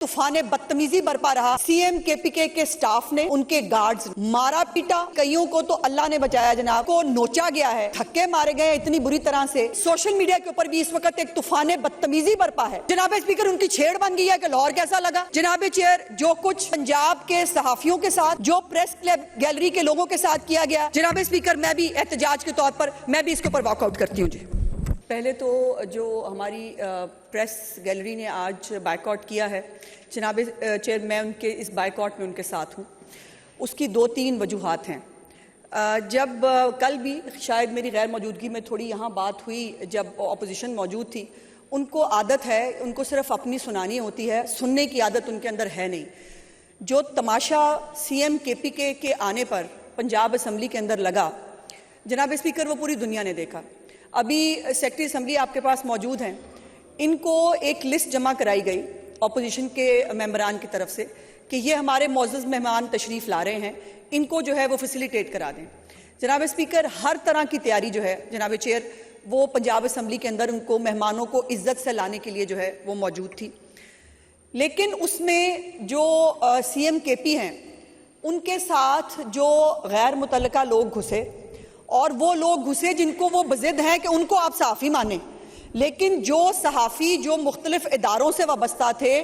तूफान बदतमीजी बरपा रहा। सीएम केपीके के स्टाफ ने, उनके गार्ड्स मारा पीटा, कईयों को तो अल्लाह ने बचाया जनाब, को नोचा गया है, धक्के मारे गए इतनी बुरी तरह से। सोशल मीडिया के ऊपर भी इस वक्त एक तूफान बदतमीजी बरपा है। जनाब स्पीकर, उनकी छेड़ बन गई है कि लाहौर कैसा लगा। जनाब चेयर, जो कुछ पंजाब के सहाफियों के साथ, जो प्रेस क्लब गैलरी के लोगों के साथ किया गया, जनाब स्पीकर मैं भी एहतजाज के तौर पर मैं भी इसके ऊपर वॉकआउट करती हूँ। जी, पहले तो जो हमारी प्रेस गैलरी ने आज बायकॉट किया है, जनाब चेयर, मैं उनके इस बायकॉट में उनके साथ हूँ। उसकी 2-3 वजूहात हैं। जब कल भी शायद मेरी गैर मौजूदगी में थोड़ी यहाँ बात हुई, जब अपोजिशन मौजूद थी, उनको आदत है, उनको सिर्फ अपनी सुनानी होती है, सुनने की आदत उनके अंदर है नहीं। जो तमाशा सीएम केपीके के आने पर पंजाब असम्बली के अंदर लगा, जनाब स्पीकर, वो पूरी दुनिया ने देखा। अभी सेक्रेटरी असम्बली आपके पास मौजूद हैं, इनको एक लिस्ट जमा कराई गई अपोजिशन के मेंबरान की तरफ से कि ये हमारे मौजूद मेहमान तशरीफ़ ला रहे हैं, इनको जो है वो फैसिलिटेट करा दें। जनाब स्पीकर, हर तरह की तैयारी जो है जनाब चेयर, वो पंजाब असम्बली के अंदर उनको मेहमानों को इज्जत से लाने के लिए जो है वो मौजूद थी। लेकिन उसमें जो सीएम केपी हैं, उनके साथ जो गैर मुतल्लका लोग घुसे, और वो लोग घुसे जिनको वो बज़िद हैं कि उनको आप सहाफ़ी माने, लेकिन जो सहाफ़ी जो मुख्तलिफ इदारों से वाबस्ता थे,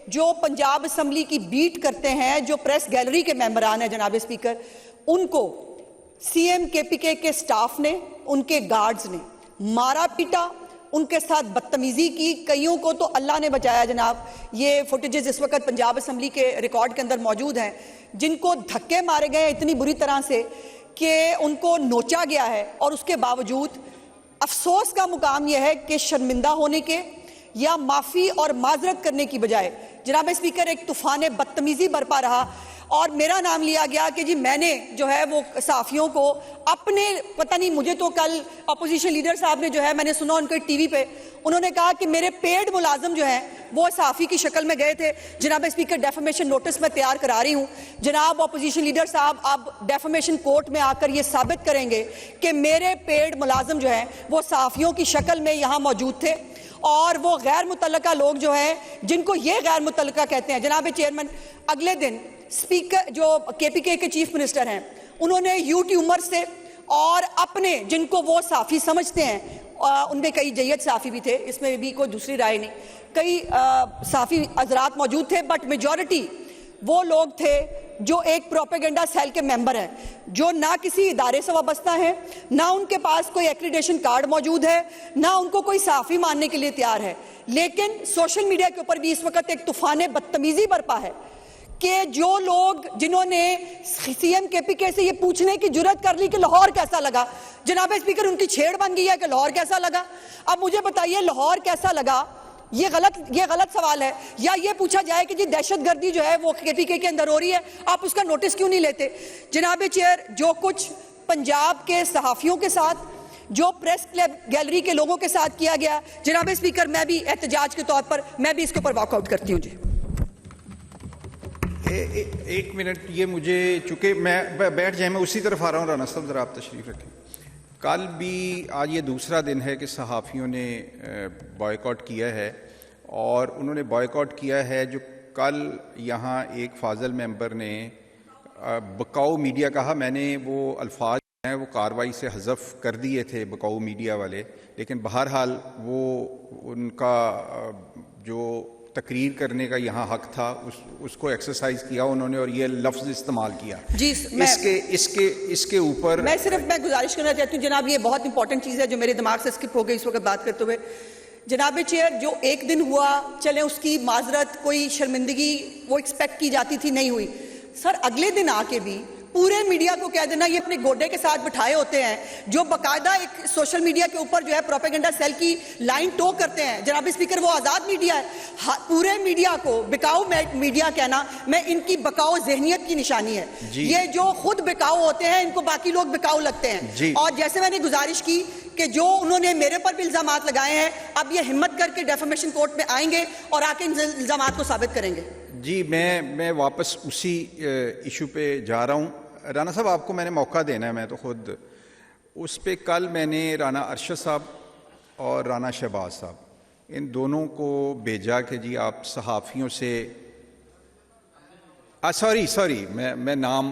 जो पंजाब असम्बली की बीट करते हैं, जो प्रेस गैलरी के मेंबरान हैं जनाब स्पीकर, उनको सीएम केपीके के स्टाफ ने, उनके गार्ड्स ने मारा पीटा, उनके साथ बदतमीजी की, कईयों को तो अल्लाह ने बचाया जनाब। ये फुटेजेस इस वक्त पंजाब असम्बली के रिकॉर्ड के अंदर मौजूद हैं, जिनको धक्के मारे गए इतनी बुरी तरह से कि उनको नोचा गया है। और उसके बावजूद अफसोस का मुकाम यह है कि शर्मिंदा होने के या माफ़ी और माजरत करने की बजाय जनाब स्पीकर एक तूफान बदतमीजी बरपा रहा, और मेरा नाम लिया गया कि जी मैंने जो है वो सहाफ़ियों को अपने, पता नहीं, मुझे तो कल अपोजिशन लीडर साहब ने जो है, मैंने सुना उनके टीवी पे, उन्होंने कहा कि मेरे पेड मुलाजिम जो हैं वो सहाफ़ी की शक्ल में गए थे। जनाब स्पीकर, डेफमेशन नोटिस मैं तैयार करा रही हूँ। जनाब अपोजिशन लीडर साहब अब डेफमेशन कोर्ट में आकर ये साबित करेंगे कि मेरे पेड मुलाजिम जो हैं वो सहाफ़ियों की शक्ल में यहाँ मौजूद थे, और वो गैर मुतल्लका लोग जो हैं, जिनको ये गैर मुतल्लका कहते हैं। जनाब चेयरमैन, अगले दिन स्पीकर जो केपीके के चीफ मिनिस्टर हैं, उन्होंने यूट्यूबर से और अपने, जिनको वो साफ़ी समझते हैं, उनमें कई जय्यद साफ़ी भी थे, इसमें भी कोई दूसरी राय नहीं, कई साफ़ी हजरात मौजूद थे, बट मेजॉरिटी वो लोग थे जो एक प्रोपेगेंडा सेल के मेंबर हैं, जो ना किसी इदारे से वाबस्ता है, ना उनके पास कोई एक्रीडेशन कार्ड मौजूद है, ना उनको कोई साफ़ी मानने के लिए तैयार है। लेकिन सोशल मीडिया के ऊपर भी इस वक्त एक तूफान बदतमीजी बरपा है कि जो लोग, जिन्होंने सीएम केपीके से ये पूछने की जुर्रत कर ली कि लाहौर कैसा लगा, जनाब स्पीकर, उनकी छेड़ बन गई है कि लाहौर कैसा लगा। अब मुझे बताइए, लाहौर कैसा लगा, ये गलत सवाल है, या ये पूछा जाए कि जी दहशतगर्दी जो है वो केपीके के अंदर हो रही है, आप उसका नोटिस क्यों नहीं लेते। जनाब चेयर, जो कुछ पंजाब के सहाफ़ियों के साथ, जो प्रेस क्लब गैलरी के लोगों के साथ किया गया, जनाब स्पीकर, मैं भी एहतजाज के तौर पर मैं भी इसके ऊपर वॉकआउट करती हूँ। जी, एक मिनट, ये मुझे, चूंकि मैं बैठ जाए, मैं उसी तरफ आ रहा हूँ। राना साहब, जरा आप तशरीफ रखें। कल भी, आज ये दूसरा दिन है कि सहाफ़ियों ने बॉयकॉट किया है, और उन्होंने बॉयकॉट किया है जो कल यहाँ एक फाजल मेंबर ने बकाऊ मीडिया कहा। मैंने वो अल्फाज हैं वो कार्रवाई से हज़फ कर दिए थे, बकाऊ मीडिया वाले, लेकिन बहरहाल वो उनका जो तकरीर करने का यहाँ हक था, उसको एक्सरसाइज किया उन्होंने, और ये लफ्ज़ इस्तेमाल किया। जी, इसके ऊपर मैं गुजारिश करना चाहती हूँ जनाब, ये बहुत इंपॉर्टेंट चीज़ है जो मेरे दिमाग से स्किप हो गई इस वक्त बात करते हुए। जनाब चेयर, जो एक दिन हुआ, चले उसकी माजरत, कोई शर्मिंदगी वो एक्सपेक्ट की जाती थी, नहीं हुई। सर, अगले दिन आके भी पूरे मीडिया को कह देना ये अपने गोडे के साथ बिठाए होते हैं, जो बाकायदा एक सोशल मीडिया के ऊपर जो है प्रोपेगेंडा सेल की लाइन टो करते हैं। जनाब स्पीकर, वो आज़ाद मीडिया है। पूरे मीडिया को बिकाऊ मीडिया कहना, मैं इनकी बकाऊ जहनियत की निशानी है। ये जो खुद बिकाऊ होते हैं, इनको बाकी लोग बिकाऊ लगते हैं। और जैसे मैंने गुजारिश की कि जो उन्होंने मेरे पर भी इल्जामात लगाए हैं, अब ये हिम्मत करके डेफमेशन कोर्ट में आएंगे और आके इन इल्जामात को साबित करेंगे। जी, मैं वापस उसी इशू पे जा रहा हूँ। राना साहब, आपको मैंने मौका देना है, मैं तो खुद उस पे, कल मैंने राना अरशद साहब और राना शहबाज साहब, इन दोनों को भेजा कि जी आप सहाफ़ियों से सॉरी मैं नाम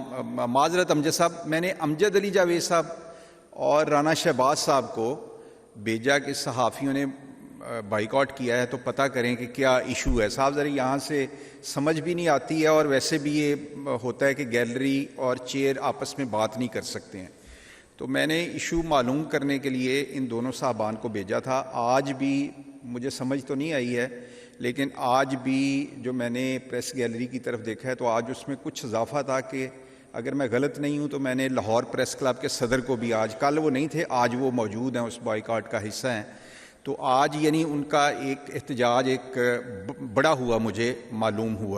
माजरत अमजद साहब, मैंने अमजद अली जावेद साहब और राना शहबाज साहब को भेजा कि सहाफ़ियों ने बाइकआउट किया है तो पता करें कि क्या इशू है। साहब ज़रा यहाँ से समझ भी नहीं आती है, और वैसे भी ये होता है कि गैलरी और चेयर आपस में बात नहीं कर सकते हैं। तो मैंने इशू मालूम करने के लिए इन दोनों साहबान को भेजा था। आज भी मुझे समझ तो नहीं आई है, लेकिन आज भी जो मैंने प्रेस गैलरी की तरफ देखा है तो आज उसमें कुछ इजाफा था कि अगर मैं गलत नहीं हूं तो मैंने लाहौर प्रेस क्लब के सदर को भी आज, कल वो नहीं थे, आज वो मौजूद हैं, उस बॉयकॉट का हिस्सा हैं। तो आज यानी उनका एक एहतजाज एक बड़ा हुआ मुझे मालूम हुआ।